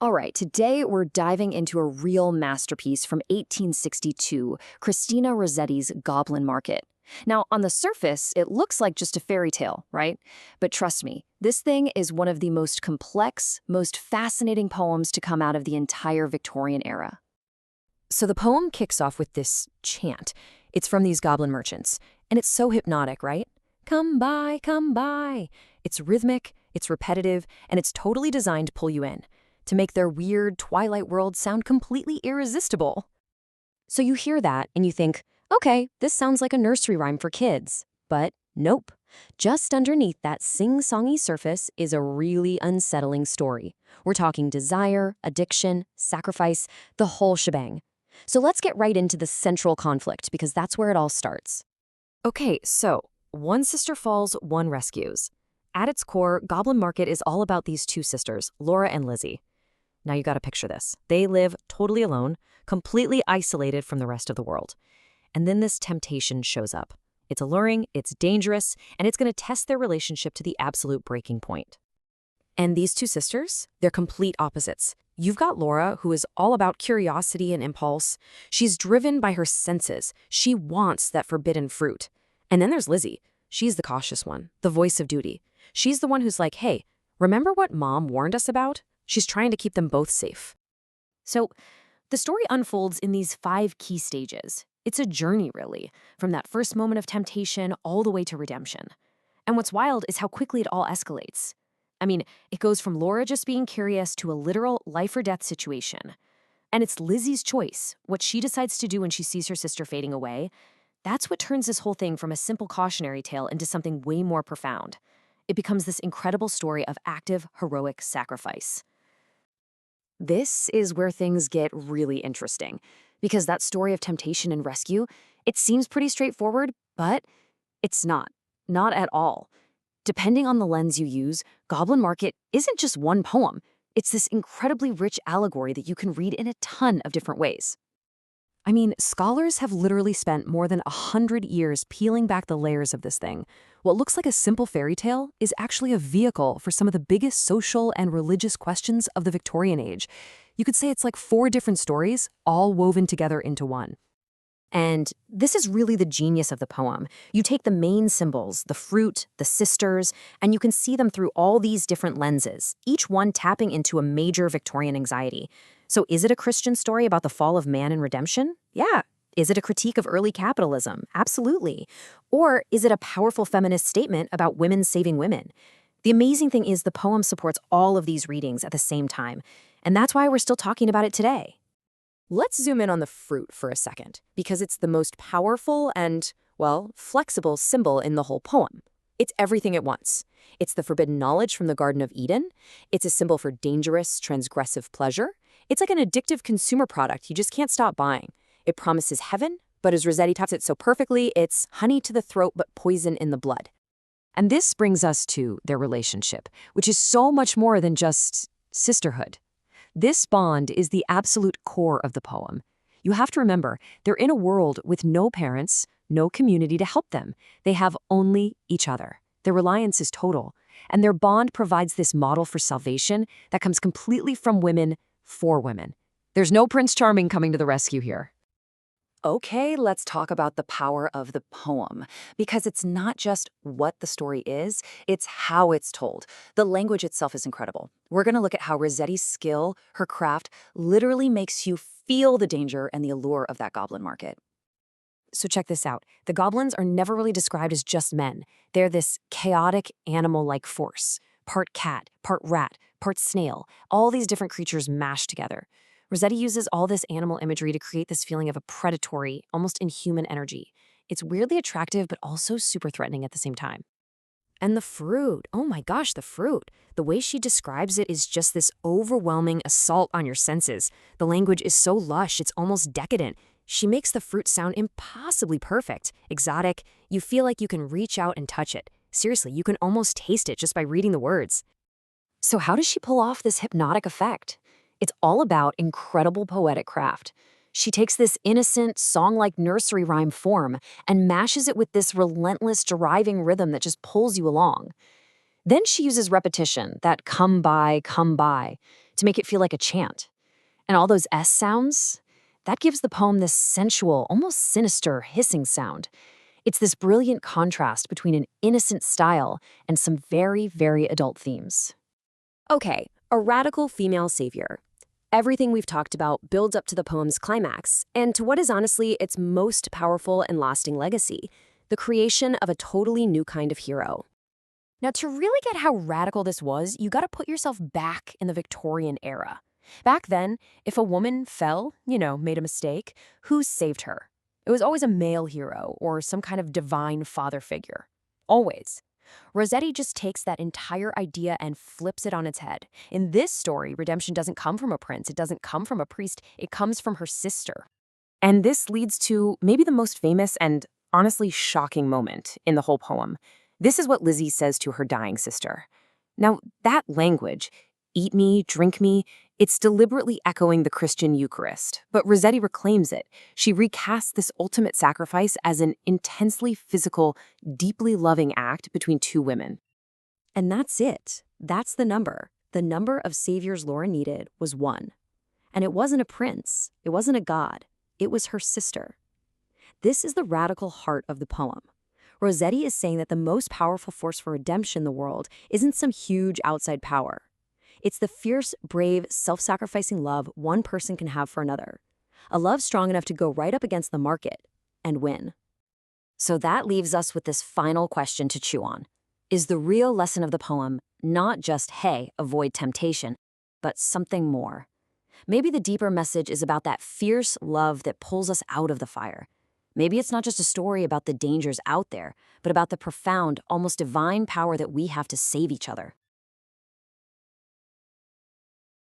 All right, today we're diving into a real masterpiece from 1862, Christina Rossetti's Goblin Market. Now, on the surface, it looks like just a fairy tale, right? But trust me, this thing is one of the most complex, most fascinating poems to come out of the entire Victorian era. So the poem kicks off with this chant. It's from these goblin merchants, and it's so hypnotic, right? Come by, come by. It's rhythmic, it's repetitive, and it's totally designed to pull you in, to make their weird twilight world sound completely irresistible. So you hear that and you think, okay, this sounds like a nursery rhyme for kids. But nope. Just underneath that sing-songy surface is a really unsettling story. We're talking desire, addiction, sacrifice, the whole shebang. So let's get right into the central conflict, because that's where it all starts. Okay, so one sister falls, one rescues. At its core, Goblin Market is all about these two sisters, Laura and Lizzie. Now you gotta picture this. They live totally alone, completely isolated from the rest of the world. And then this temptation shows up. It's alluring, it's dangerous, and it's gonna test their relationship to the absolute breaking point. And these two sisters, they're complete opposites. You've got Laura, who is all about curiosity and impulse. She's driven by her senses. She wants that forbidden fruit. And then there's Lizzie. She's the cautious one, the voice of duty. She's the one who's like, hey, remember what Mom warned us about? She's trying to keep them both safe. So the story unfolds in these 5 key stages. It's a journey, really, from that first moment of temptation all the way to redemption. And what's wild is how quickly it all escalates. I mean, it goes from Laura just being curious to a literal life or death situation. And it's Lizzie's choice, what she decides to do when she sees her sister fading away. That's what turns this whole thing from a simple cautionary tale into something way more profound. It becomes this incredible story of active, heroic sacrifice. This is where things get really interesting, because that story of temptation and rescue, it seems pretty straightforward, but it's not. Not at all. Depending on the lens you use, Goblin Market isn't just one poem. It's this incredibly rich allegory that you can read in a ton of different ways. I mean, scholars have literally spent more than 100 years peeling back the layers of this thing. What looks like a simple fairy tale is actually a vehicle for some of the biggest social and religious questions of the Victorian age. You could say it's like 4 different stories, all woven together into one. And this is really the genius of the poem. You take the main symbols, the fruit, the sisters, and you can see them through all these different lenses, each one tapping into a major Victorian anxiety. So is it a Christian story about the fall of man and redemption? Yeah. Is it a critique of early capitalism? Absolutely. Or is it a powerful feminist statement about women saving women? The amazing thing is the poem supports all of these readings at the same time, and that's why we're still talking about it today. Let's zoom in on the fruit for a second, because it's the most powerful and, well, flexible symbol in the whole poem. It's everything at once. It's the forbidden knowledge from the Garden of Eden. It's a symbol for dangerous, transgressive pleasure. It's like an addictive consumer product you just can't stop buying. It promises heaven, but as Rossetti taps it so perfectly, it's honey to the throat but poison in the blood. And this brings us to their relationship, which is so much more than just sisterhood. This bond is the absolute core of the poem. You have to remember, they're in a world with no parents, no community to help them. They have only each other. Their reliance is total, and their bond provides this model for salvation that comes completely from women for women. There's no Prince Charming coming to the rescue here. Okay, let's talk about the power of the poem, because it's not just what the story is, it's how it's told. The language itself is incredible. We're going to look at how Rossetti's skill, her craft, literally makes you feel the danger and the allure of that goblin market. So check this out. The goblins are never really described as just men. They're this chaotic animal-like force. Part cat, part rat, part snail, all these different creatures mashed together. Rossetti uses all this animal imagery to create this feeling of a predatory, almost inhuman energy. It's weirdly attractive, but also super threatening at the same time. And the fruit, oh my gosh, the fruit. The way she describes it is just this overwhelming assault on your senses. The language is so lush, it's almost decadent. She makes the fruit sound impossibly perfect, exotic. You feel like you can reach out and touch it. Seriously, you can almost taste it just by reading the words. So how does she pull off this hypnotic effect? It's all about incredible poetic craft. She takes this innocent, song-like nursery rhyme form and mashes it with this relentless, driving rhythm that just pulls you along. Then she uses repetition, that come by, to make it feel like a chant. And all those S sounds, that gives the poem this sensual, almost sinister hissing sound. It's this brilliant contrast between an innocent style and some very, very adult themes. Okay, a radical female savior. Everything we've talked about builds up to the poem's climax, and to what is honestly its most powerful and lasting legacy, the creation of a totally new kind of hero. Now, to really get how radical this was, you gotta put yourself back in the Victorian era. Back then, if a woman fell, made a mistake, who saved her? It was always a male hero or some kind of divine father figure. Always. Rossetti just takes that entire idea and flips it on its head. In this story, redemption doesn't come from a prince, it doesn't come from a priest, it comes from her sister. And this leads to maybe the most famous and honestly shocking moment in the whole poem. This is what Lizzie says to her dying sister. Now, that language, eat me, drink me, it's deliberately echoing the Christian Eucharist, but Rossetti reclaims it. She recasts this ultimate sacrifice as an intensely physical, deeply loving act between two women. And that's it. That's the number. The number of saviors Laura needed was one. And it wasn't a prince. It wasn't a god. It was her sister. This is the radical heart of the poem. Rossetti is saying that the most powerful force for redemption in the world isn't some huge outside power. It's the fierce, brave, self-sacrificing love one person can have for another. A love strong enough to go right up against the market and win. So that leaves us with this final question to chew on. Is the real lesson of the poem not just, hey, avoid temptation, but something more? Maybe the deeper message is about that fierce love that pulls us out of the fire. Maybe it's not just a story about the dangers out there, but about the profound, almost divine power that we have to save each other.